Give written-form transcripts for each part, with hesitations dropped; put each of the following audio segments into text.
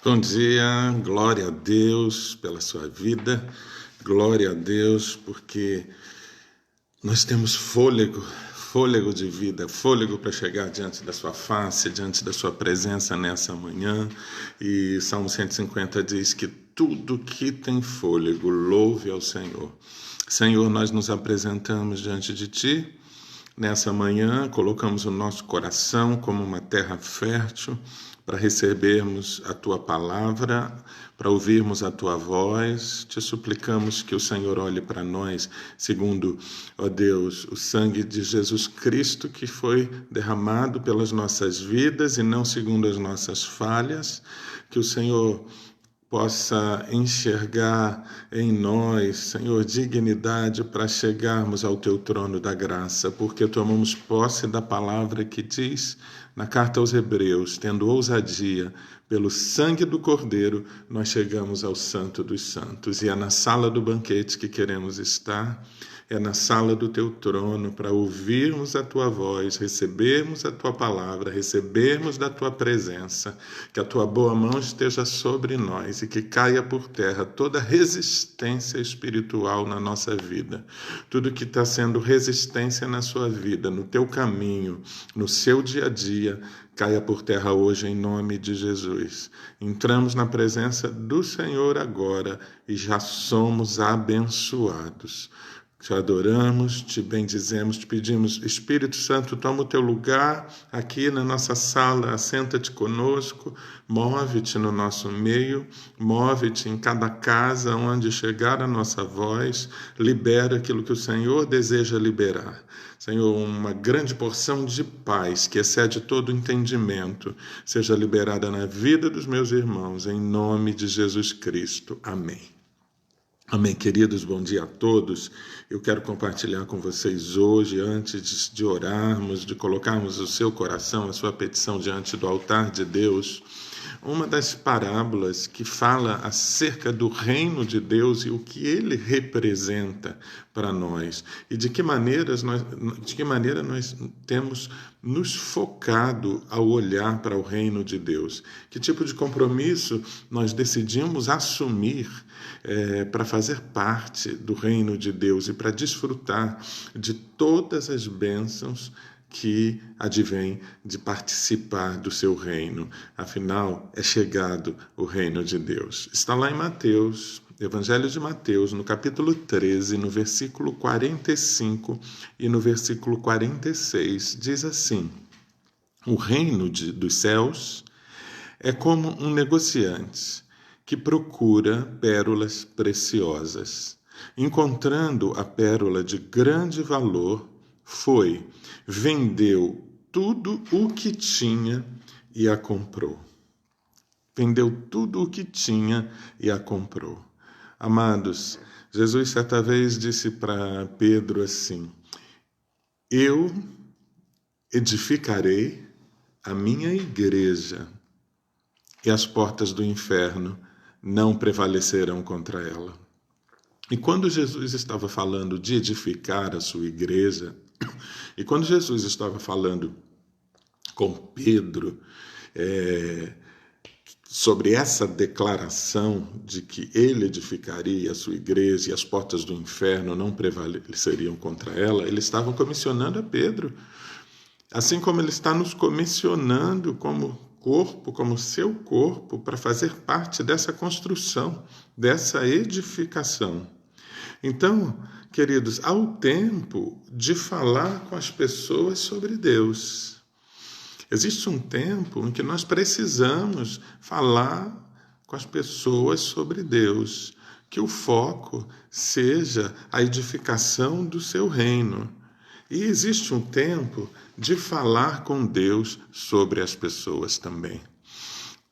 Bom dia, glória a Deus pela sua vida, glória a Deus porque nós temos fôlego de vida, fôlego para chegar diante da sua face, diante da sua presença nessa manhã. E Salmo 150 diz que tudo que tem fôlego, louve ao Senhor. Senhor, nós nos apresentamos diante de Ti. Nessa manhã, colocamos o nosso coração como uma terra fértil para recebermos a Tua palavra, para ouvirmos a Tua voz. Te suplicamos que o Senhor olhe para nós, segundo, ó Deus, o sangue de Jesus Cristo que foi derramado pelas nossas vidas e não segundo as nossas falhas. Que o Senhor possa enxergar em nós, Senhor, dignidade para chegarmos ao Teu trono da graça, porque tomamos posse da palavra que diz na carta aos Hebreus, tendo ousadia, pelo sangue do Cordeiro, nós chegamos ao Santo dos Santos. E é na sala do banquete que queremos estar, é na sala do Teu trono para ouvirmos a Tua voz, recebermos a Tua palavra, recebermos da Tua presença, que a Tua boa mão esteja sobre nós e que caia por terra toda resistência espiritual na nossa vida. Tudo que está sendo resistência na sua vida, no Teu caminho, no seu dia a dia, caia por terra hoje em nome de Jesus. Entramos na presença do Senhor agora e já somos abençoados. Te adoramos, te bendizemos, te pedimos, Espírito Santo, toma o teu lugar aqui na nossa sala, assenta-te conosco, move-te no nosso meio, move-te em cada casa onde chegar a nossa voz, libera aquilo que o Senhor deseja liberar. Senhor, uma grande porção de paz que excede todo entendimento seja liberada na vida dos meus irmãos, em nome de Jesus Cristo. Amém. Amém, queridos, bom dia a todos. Eu quero compartilhar com vocês hoje, antes de orarmos, de colocarmos o seu coração, a sua petição diante do altar de Deus, uma das parábolas que fala acerca do reino de Deus e o que ele representa para nós e de que maneira nós temos nos focado ao olhar para o reino de Deus. Que tipo de compromisso nós decidimos assumir para fazer parte do reino de Deus e para desfrutar de todas as bênçãos que advém de participar do seu reino. Afinal, é chegado o reino de Deus. Está lá em Mateus, Evangelho de Mateus, no capítulo 13, no versículo 45 e no versículo 46, diz assim: o reino dos céus é como um negociante que procura pérolas preciosas. Encontrando a pérola de grande valor, vendeu tudo o que tinha e a comprou. Vendeu tudo o que tinha e a comprou. Amados, Jesus certa vez disse para Pedro assim: eu edificarei a minha igreja e as portas do inferno não prevalecerão contra ela. E quando Jesus estava falando de edificar a sua igreja, e quando Jesus estava falando com Pedro sobre essa declaração de que ele edificaria a sua igreja e as portas do inferno não prevaleceriam contra ela, ele estava comissionando a Pedro, assim como ele está nos comissionando como corpo, como seu corpo, para fazer parte dessa construção, dessa edificação. Então, queridos, há o tempo de falar com as pessoas sobre Deus. Existe um tempo em que nós precisamos falar com as pessoas sobre Deus, que o foco seja a edificação do seu reino. E existe um tempo de falar com Deus sobre as pessoas também.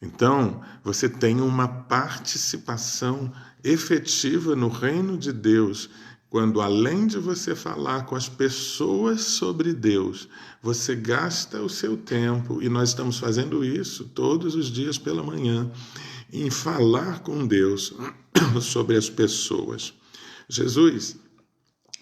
Então, você tem uma participação efetiva no reino de Deus, quando além de você falar com as pessoas sobre Deus, você gasta o seu tempo, e nós estamos fazendo isso todos os dias pela manhã, em falar com Deus sobre as pessoas. Jesus,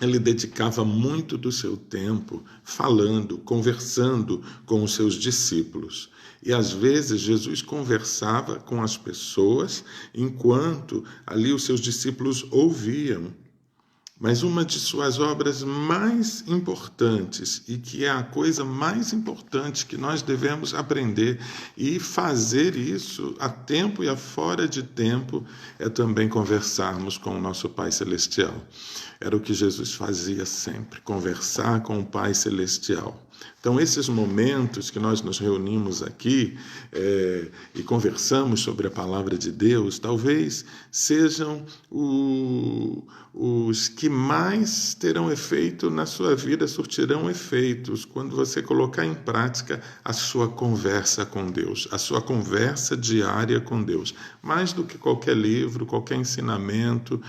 ele dedicava muito do seu tempo falando, conversando com os seus discípulos. E às vezes Jesus conversava com as pessoas enquanto ali os seus discípulos ouviam. Mas uma de suas obras mais importantes, e que é a coisa mais importante que nós devemos aprender e fazer isso a tempo e a fora de tempo, é também conversarmos com o nosso Pai Celestial. Era o que Jesus fazia sempre, conversar com o Pai Celestial. Então, esses momentos que nós nos reunimos aqui e conversamos sobre a palavra de Deus, talvez sejam os que mais terão efeito na sua vida, surtirão efeitos quando você colocar em prática a sua conversa com Deus, a sua conversa diária com Deus. Mais do que qualquer livro, qualquer ensinamento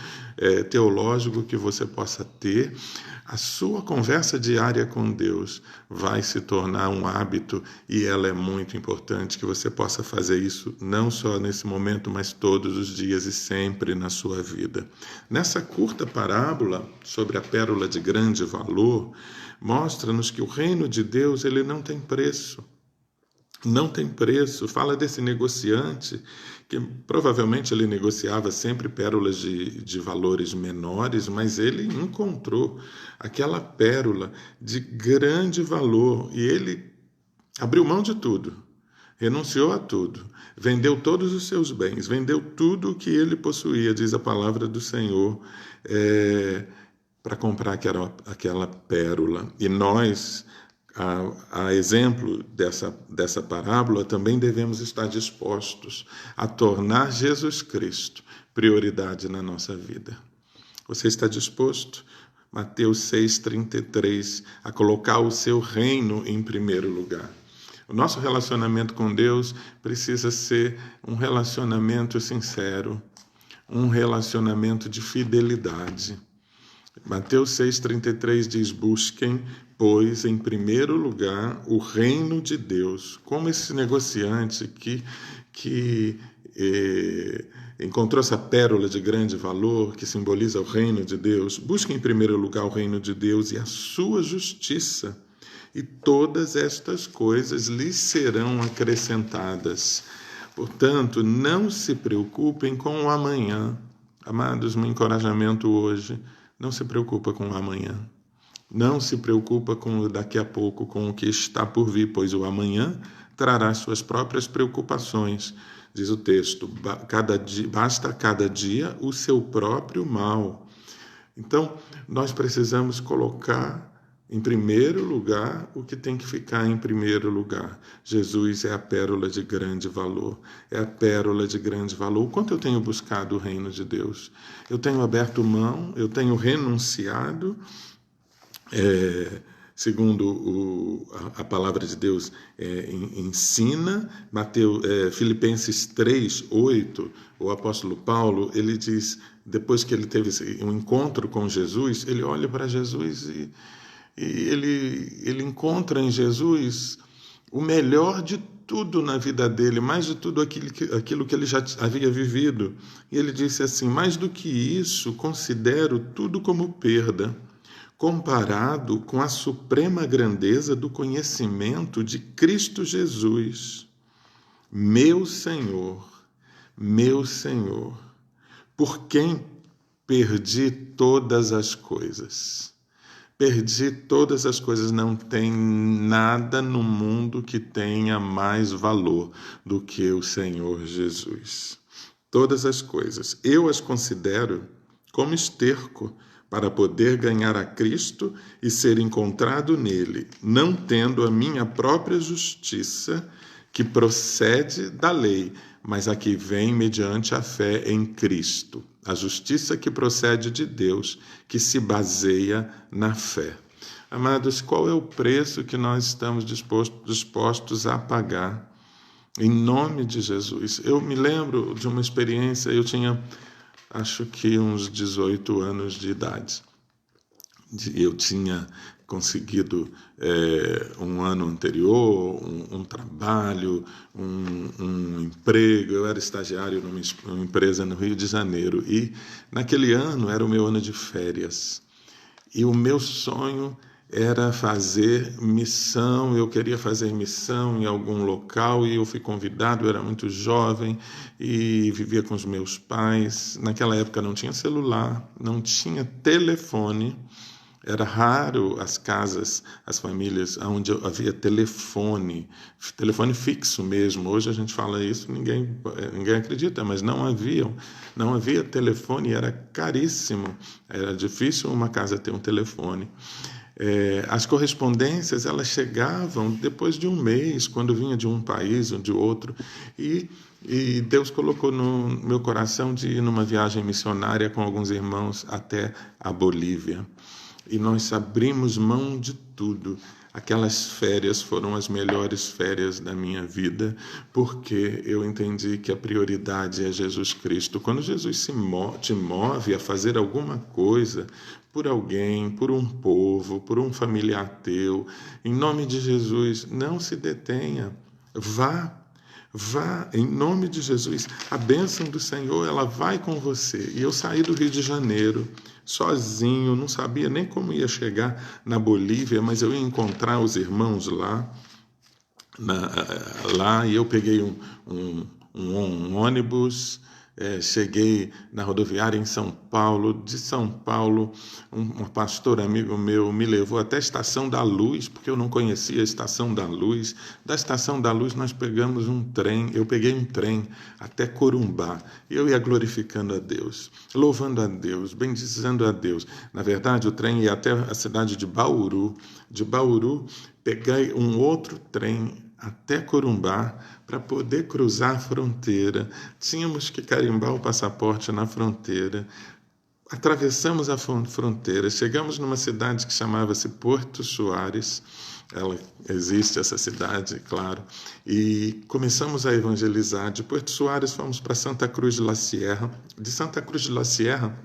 teológico que você possa ter, a sua conversa diária com Deus vai se tornar um hábito e ela é muito importante que você possa fazer isso não só nesse momento, mas todos os dias e sempre na sua vida. Nessa curta parábola sobre a pérola de grande valor, mostra-nos que o reino de Deus ele não tem preço. Não tem preço. Fala desse negociante que provavelmente ele negociava sempre pérolas de valores menores, mas ele encontrou aquela pérola de grande valor e ele abriu mão de tudo, renunciou a tudo, vendeu todos os seus bens, vendeu tudo o que ele possuía, diz a palavra do Senhor, para comprar aquela pérola. E nós, a exemplo dessa parábola, também devemos estar dispostos a tornar Jesus Cristo prioridade na nossa vida. Você está disposto, Mateus 6,33, a colocar o seu reino em primeiro lugar? O nosso relacionamento com Deus precisa ser um relacionamento sincero, um relacionamento de fidelidade. Mateus 6,33 diz: busquem, pois, em primeiro lugar, o reino de Deus. Como esse negociante que encontrou essa pérola de grande valor, que simboliza o reino de Deus. Busquem em primeiro lugar o reino de Deus e a sua justiça, e todas estas coisas lhes serão acrescentadas. Portanto, não se preocupem com o amanhã. Amados, meu encorajamento hoje: não se preocupa com o amanhã. Não se preocupa com o daqui a pouco, com o que está por vir, pois o amanhã trará suas próprias preocupações. Diz o texto: basta cada dia o seu próprio mal. Então, nós precisamos colocar em primeiro lugar o que tem que ficar em primeiro lugar. Jesus é a pérola de grande valor. É a pérola de grande valor. O quanto eu tenho buscado o reino de Deus? Eu tenho aberto mão, eu tenho renunciado, segundo a palavra de Deus ensina. Filipenses 3:8, o apóstolo Paulo, ele diz, depois que ele teve um encontro com Jesus, ele olha para Jesus e ele encontra em Jesus o melhor de tudo na vida dele, mais de tudo aquilo que ele já havia vivido. E ele disse assim: mais do que isso, considero tudo como perda, comparado com a suprema grandeza do conhecimento de Cristo Jesus, meu Senhor, por quem perdi todas as coisas. Perdi todas as coisas, não tem nada no mundo que tenha mais valor do que o Senhor Jesus. Todas as coisas, eu as considero como esterco para poder ganhar a Cristo e ser encontrado nele, não tendo a minha própria justiça, que procede da lei, mas a que vem mediante a fé em Cristo. A justiça que procede de Deus, que se baseia na fé. Amados, qual é o preço que nós estamos dispostos a pagar? Em nome de Jesus. Eu me lembro de uma experiência, eu tinha, acho que uns 18 anos de idade. Eu tinha conseguido um ano anterior, um trabalho, um emprego. Eu era estagiário numa empresa no Rio de Janeiro e naquele ano era o meu ano de férias. E o meu sonho era fazer missão. Eu queria fazer missão em algum local e eu fui convidado. Eu era muito jovem e vivia com os meus pais. Naquela época não tinha celular, não tinha telefone. Era raro as casas, as famílias onde havia telefone fixo mesmo. Hoje a gente fala isso, ninguém acredita, mas não havia telefone, era caríssimo, era difícil uma casa ter um telefone. As correspondências, elas chegavam depois de um mês, quando vinha de um país ou de outro, e Deus colocou no meu coração de ir numa viagem missionária com alguns irmãos até a Bolívia. E nós abrimos mão de tudo. Aquelas férias foram as melhores férias da minha vida, porque eu entendi que a prioridade é Jesus Cristo. Quando Jesus te move a fazer alguma coisa por alguém, por um povo, por um familiar teu, em nome de Jesus, não se detenha. Vá, em nome de Jesus. A bênção do Senhor, ela vai com você. E eu saí do Rio de Janeiro, sozinho, não sabia nem como ia chegar na Bolívia, mas eu ia encontrar os irmãos lá, e eu peguei um ônibus. Cheguei na rodoviária em São Paulo. De São Paulo, um pastor amigo meu me levou até a Estação da Luz, porque eu não conhecia a Estação da Luz. Da Estação da Luz nós pegamos um trem, eu peguei um trem até Corumbá. Eu ia glorificando a Deus, louvando a Deus, bendizendo a Deus. Na verdade, o trem ia até a cidade de Bauru. De Bauru, peguei um outro trem até Corumbá para poder cruzar a fronteira. Tínhamos que carimbar o passaporte na fronteira. Atravessamos a fronteira, chegamos numa cidade que chamava-se Porto Soares. Existe essa cidade, claro, e começamos a evangelizar. De Porto Soares fomos para Santa Cruz de la Sierra. De Santa Cruz de la Sierra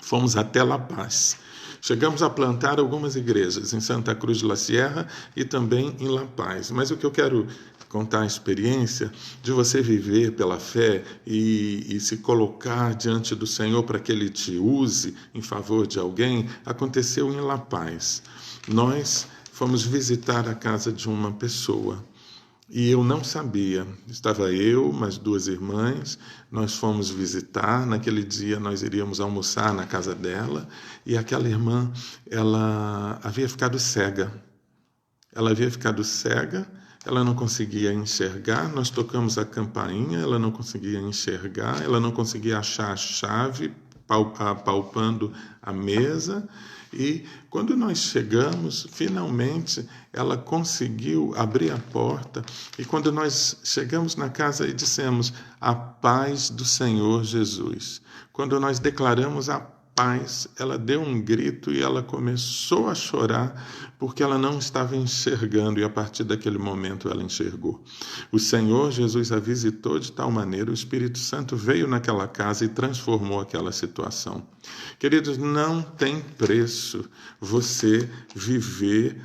fomos até La Paz. Chegamos a plantar algumas igrejas em Santa Cruz de la Sierra e também em La Paz. Mas o que eu quero contar a experiência de você viver pela fé e se colocar diante do Senhor para que Ele te use em favor de alguém, aconteceu em La Paz. Nós fomos visitar a casa de uma pessoa. E eu não sabia, estava eu, mais 2 irmãs, nós fomos visitar, naquele dia nós iríamos almoçar na casa dela, e aquela irmã, ela havia ficado cega. Ela não conseguia enxergar, nós tocamos a campainha, ela não conseguia enxergar, ela não conseguia achar a chave, palpando a mesa. E quando nós chegamos, finalmente ela conseguiu abrir a porta. E quando nós chegamos na casa e dissemos a paz do Senhor Jesus, quando nós declaramos a paz, ela deu um grito e ela começou a chorar porque ela não estava enxergando, e a partir daquele momento ela enxergou. O Senhor Jesus a visitou de tal maneira, o Espírito Santo veio naquela casa e transformou aquela situação. Queridos, não tem preço você viver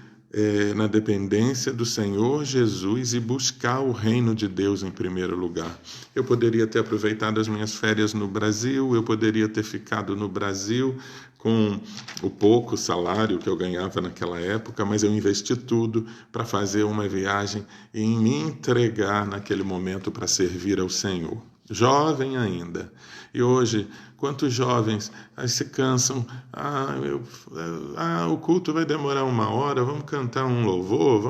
na dependência do Senhor Jesus e buscar o reino de Deus em primeiro lugar. Eu poderia ter aproveitado as minhas férias no Brasil, eu poderia ter ficado no Brasil com o pouco salário que eu ganhava naquela época, mas eu investi tudo para fazer uma viagem e me entregar naquele momento para servir ao Senhor. Jovem ainda. E hoje, quantos jovens se cansam? O culto vai demorar 1 hora, vamos cantar um louvor,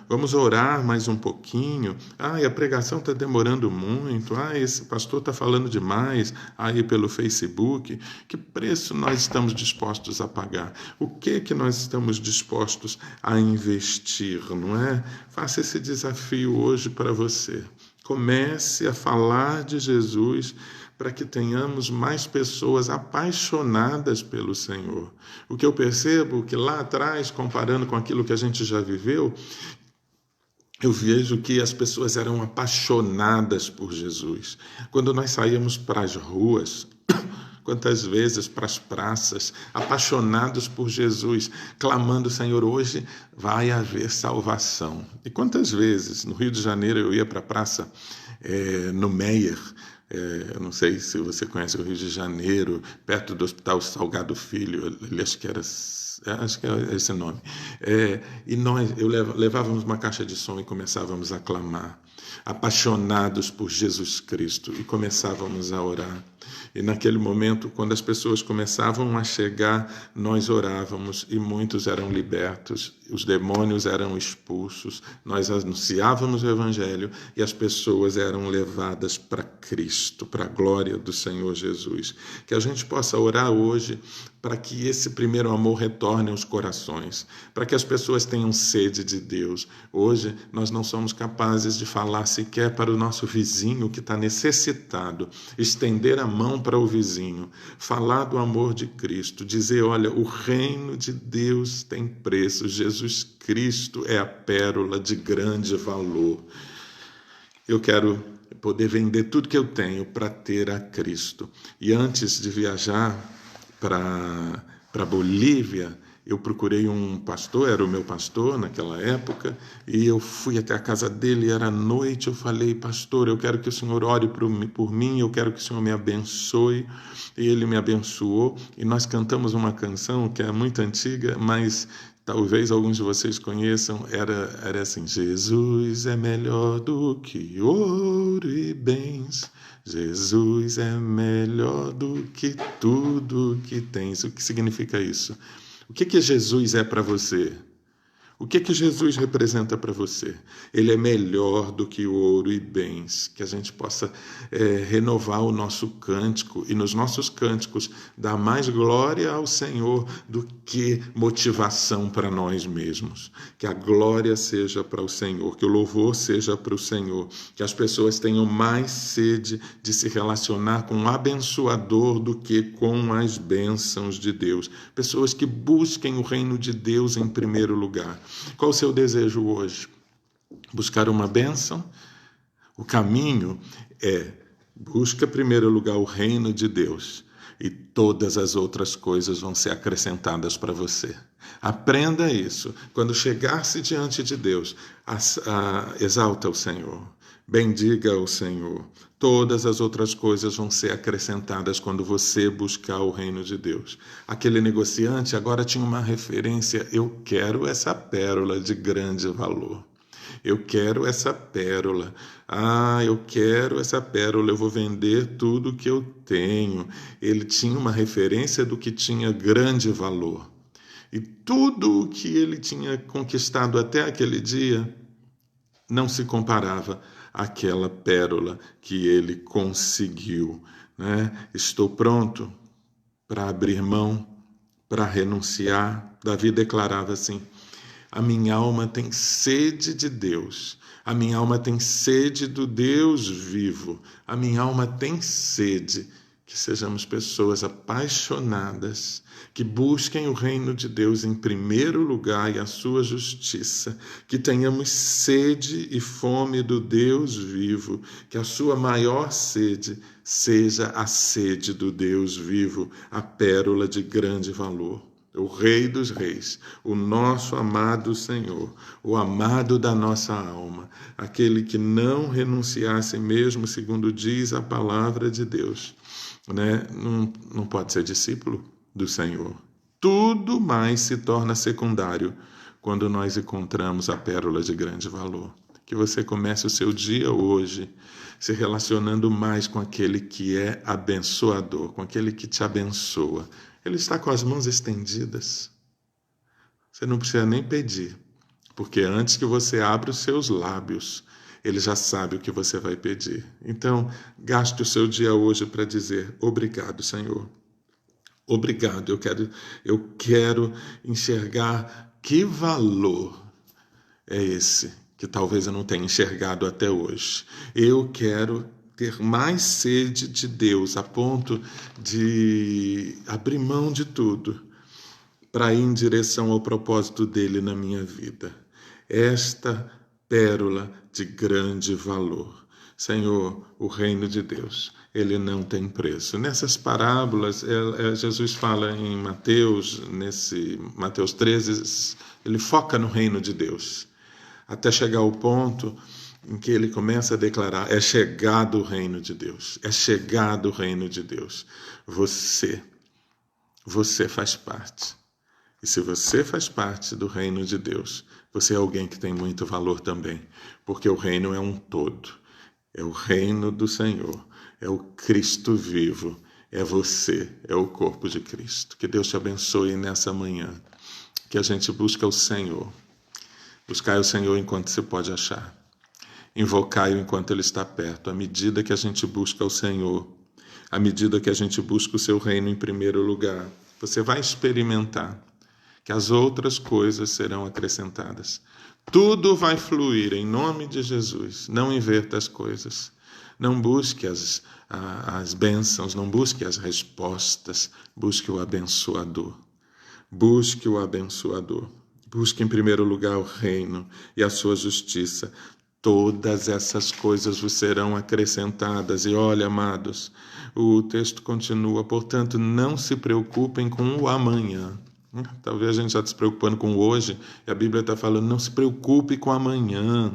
vamos orar mais um pouquinho. A pregação está demorando muito. Esse pastor está falando demais aí pelo Facebook. Que preço nós estamos dispostos a pagar? O que nós estamos dispostos a investir, não é? Faça esse desafio hoje para você. Comece a falar de Jesus para que tenhamos mais pessoas apaixonadas pelo Senhor. O que eu percebo que lá atrás, comparando com aquilo que a gente já viveu, eu vejo que as pessoas eram apaixonadas por Jesus. Quando nós saíamos para as ruas, quantas vezes para as praças, apaixonados por Jesus, clamando, Senhor, hoje vai haver salvação. E quantas vezes no Rio de Janeiro eu ia para a praça, no Meier, Eu não sei se você conhece o Rio de Janeiro, perto do Hospital Salgado Filho, ele acho que é esse nome. E levávamos uma caixa de som e começávamos a clamar, apaixonados por Jesus Cristo, e começávamos a orar. E naquele momento, quando as pessoas começavam a chegar, nós orávamos e muitos eram libertos, os demônios eram expulsos, nós anunciávamos o Evangelho e as pessoas eram levadas para Cristo, para a glória do Senhor Jesus. Que a gente possa orar hoje para que esse primeiro amor retorne aos corações, para que as pessoas tenham sede de Deus. Hoje nós não somos capazes de falar sequer para o nosso vizinho que está necessitado, estender a mão para o vizinho, falar do amor de Cristo, dizer, olha, o reino de Deus tem preço, Jesus Cristo é a pérola de grande valor. Eu quero poder vender tudo que eu tenho para ter a Cristo. E antes de viajar para Bolívia, eu procurei um pastor, era o meu pastor naquela época, e eu fui até a casa dele, era noite, eu falei, pastor, eu quero que o senhor ore por mim, eu quero que o senhor me abençoe, e ele me abençoou, e nós cantamos uma canção que é muito antiga, mas talvez alguns de vocês conheçam, era assim, Jesus é melhor do que ouro e bens, Jesus é melhor do que tudo que tens. O que significa isso? O que Jesus é para você? O que Jesus representa para você? Ele é melhor do que ouro e bens. Que a gente possa renovar o nosso cântico e nos nossos cânticos dar mais glória ao Senhor do que motivação para nós mesmos. Que a glória seja para o Senhor, que o louvor seja para o Senhor. Que as pessoas tenham mais sede de se relacionar com o abençoador do que com as bênçãos de Deus. Pessoas que busquem o reino de Deus em primeiro lugar. Qual o seu desejo hoje? Buscar uma bênção? O caminho busca em primeiro lugar o reino de Deus e todas as outras coisas vão ser acrescentadas para você. Aprenda isso. Quando chegar-se diante de Deus, exalta o Senhor, bendiga o Senhor. Todas as outras coisas vão ser acrescentadas quando você buscar o reino de Deus. Aquele negociante agora tinha uma referência, eu quero essa pérola de grande valor. Eu quero essa pérola. Eu quero essa pérola, eu vou vender tudo que eu tenho. Ele tinha uma referência do que tinha grande valor. E tudo o que ele tinha conquistado até aquele dia não se comparava àquela pérola que ele conseguiu. Estou pronto para abrir mão, para renunciar. Davi declarava assim, a minha alma tem sede de Deus, a minha alma tem sede do Deus vivo, a minha alma tem sede. Que sejamos pessoas apaixonadas, que busquem o reino de Deus em primeiro lugar e a sua justiça, que tenhamos sede e fome do Deus vivo, que a sua maior sede seja a sede do Deus vivo, a pérola de grande valor. O Rei dos Reis, o nosso amado Senhor, o amado da nossa alma, aquele que não renunciasse mesmo, segundo diz a palavra de Deus, não pode ser discípulo do Senhor. Tudo mais se torna secundário quando nós encontramos a pérola de grande valor. Que você comece o seu dia hoje se relacionando mais com aquele que é abençoador, com aquele que te abençoa. Ele está com as mãos estendidas. Você não precisa nem pedir, porque antes que você abra os seus lábios, ele já sabe o que você vai pedir. Então, gaste o seu dia hoje para dizer, obrigado, Senhor. Obrigado, eu quero enxergar que valor é esse, que talvez eu não tenha enxergado até hoje. Eu quero ter mais sede de Deus, a ponto de abrir mão de tudo para ir em direção ao propósito dele na minha vida. Esta pérola de grande valor. Senhor, o reino de Deus, ele não tem preço. Nessas parábolas, Jesus fala em Mateus, nesse Mateus 13, ele foca no reino de Deus, até chegar ao ponto em que ele começa a declarar: é chegado o reino de Deus, é chegado o reino de Deus. Você faz parte. E se você faz parte do reino de Deus, você é alguém que tem muito valor também, porque o reino é um todo. É o reino do Senhor, é o Cristo vivo, é você, é o corpo de Cristo. Que Deus te abençoe nessa manhã, que a gente busque o Senhor. Buscai o Senhor enquanto se pode achar. Invocai-o enquanto Ele está perto. À medida que a gente busca o Senhor, à medida que a gente busca o seu reino em primeiro lugar, você vai experimentar que as outras coisas serão acrescentadas. Tudo vai fluir em nome de Jesus. Não inverta as coisas. Não busque as bênçãos, não busque as respostas. Busque o abençoador. Busque o abençoador. Busque em primeiro lugar o reino e a sua justiça. Todas essas coisas vos serão acrescentadas. E olha, amados, o texto continua: portanto, não se preocupem com o amanhã. Talvez a gente já está se preocupando com o hoje, e a Bíblia está falando: não se preocupe com o amanhã,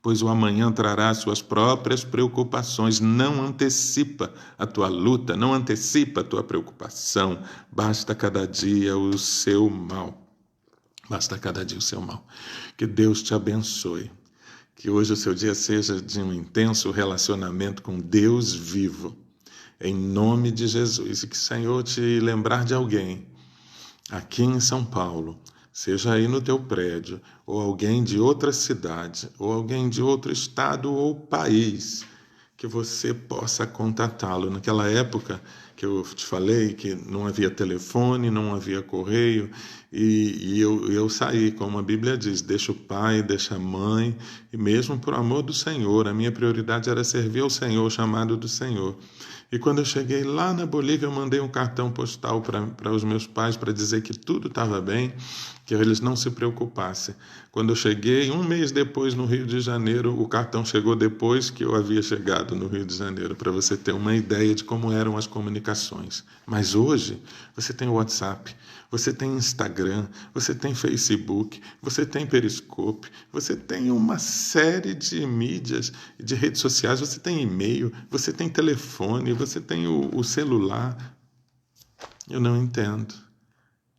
pois o amanhã trará suas próprias preocupações. Não antecipa a tua luta, não antecipa a tua preocupação. Basta cada dia o seu mal. Basta cada dia o seu mal. Que Deus te abençoe. Que hoje o seu dia seja de um intenso relacionamento com Deus vivo, em nome de Jesus. E que o Senhor te lembrar de alguém aqui em São Paulo, seja aí no teu prédio, ou alguém de outra cidade, ou alguém de outro estado ou país, que você possa contatá-lo. Naquela época que eu te falei que não havia telefone, não havia correio, e eu saí, como a Bíblia diz: deixa o pai, deixa a mãe, e mesmo por amor do Senhor, a minha prioridade era servir ao Senhor, o chamado do Senhor. E quando eu cheguei lá na Bolívia, eu mandei um cartão postal para os meus pais para dizer que tudo estava bem, que eles não se preocupassem. Quando eu cheguei, um mês depois no Rio de Janeiro, o cartão chegou depois que eu havia chegado no Rio de Janeiro, para você ter uma ideia de como eram as comunicações. Mas hoje, você tem WhatsApp, você tem Instagram, você tem Facebook, você tem Periscope, você tem uma série de mídias, de redes sociais, você tem e-mail, você tem telefone, você tem o celular. Eu não entendo.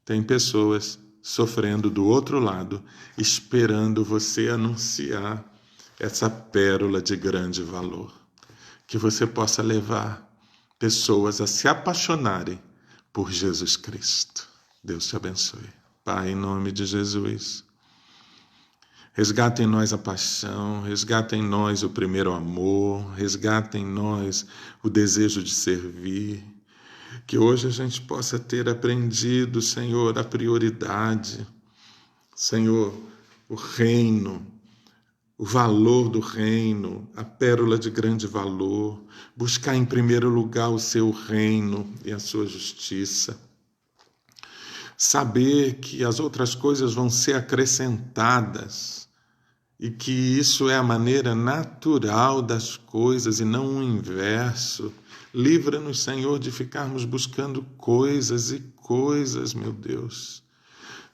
Tem pessoas sofrendo do outro lado, esperando você anunciar essa pérola de grande valor. Que você possa levar pessoas a se apaixonarem por Jesus Cristo. Deus te abençoe. Pai, em nome de Jesus, resgata em nós a paixão, resgata em nós o primeiro amor, resgata em nós o desejo de servir. Que hoje a gente possa ter aprendido, Senhor, a prioridade, Senhor, o reino, o valor do reino, a pérola de grande valor, buscar em primeiro lugar o seu reino e a sua justiça. Saber que as outras coisas vão ser acrescentadas e que isso é a maneira natural das coisas e não o inverso. Livra-nos, Senhor, de ficarmos buscando coisas e coisas, meu Deus,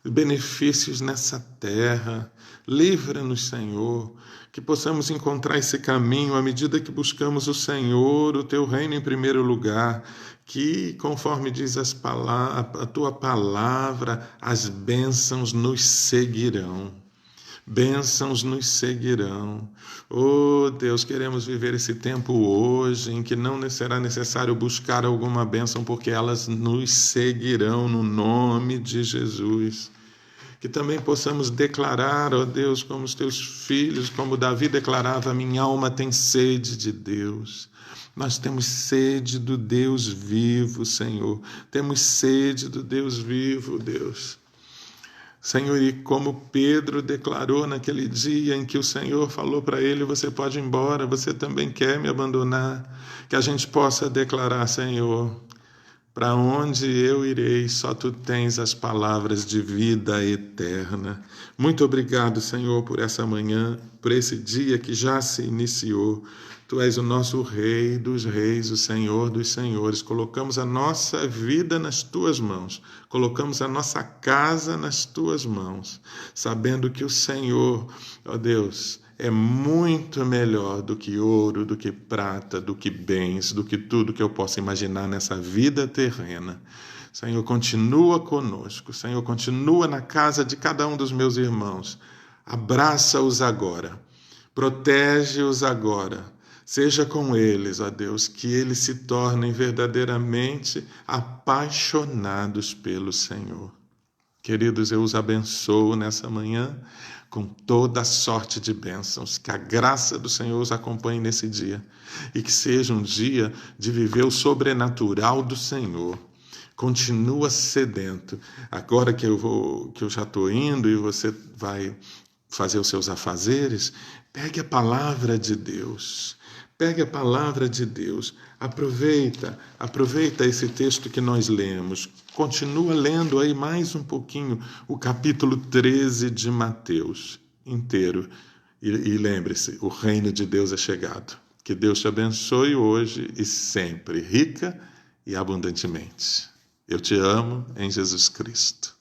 benefícios nessa terra. Livra-nos, Senhor, que possamos encontrar esse caminho à medida que buscamos o Senhor, o teu reino em primeiro lugar, que, conforme diz a tua palavra, as bênçãos nos seguirão. Bênçãos nos seguirão. Oh, Deus, queremos viver esse tempo hoje em que não será necessário buscar alguma bênção, porque elas nos seguirão no nome de Jesus. Que também possamos declarar, ó Deus, como os teus filhos, como Davi declarava: minha alma tem sede de Deus. Nós temos sede do Deus vivo, Senhor. Temos sede do Deus vivo, Deus. Senhor, e como Pedro declarou naquele dia em que o Senhor falou para ele: você pode ir embora, você também quer me abandonar? Que a gente possa declarar: Senhor, para onde eu irei, só tu tens as palavras de vida eterna. Muito obrigado, Senhor, por essa manhã, por esse dia que já se iniciou. Tu és o nosso Rei dos Reis, o Senhor dos Senhores. Colocamos a nossa vida nas tuas mãos. Colocamos a nossa casa nas tuas mãos, sabendo que o Senhor, ó Deus, é muito melhor do que ouro, do que prata, do que bens, do que tudo que eu possa imaginar nessa vida terrena. Senhor, continua conosco. Senhor, continua na casa de cada um dos meus irmãos. Abraça-os agora. Protege-os agora. Seja com eles, ó Deus, que eles se tornem verdadeiramente apaixonados pelo Senhor. Queridos, eu os abençoo nessa manhã com toda a sorte de bênçãos. Que a graça do Senhor os acompanhe nesse dia e que seja um dia de viver o sobrenatural do Senhor. Continua sedento. Agora que eu já estou indo e você vai fazer os seus afazeres, pegue a palavra de Deus. Pegue a palavra de Deus. Aproveita esse texto que nós lemos. Continua lendo aí mais um pouquinho o capítulo 13 de Mateus inteiro. E lembre-se, o reino de Deus é chegado. Que Deus te abençoe hoje e sempre, rica e abundantemente. Eu te amo em Jesus Cristo.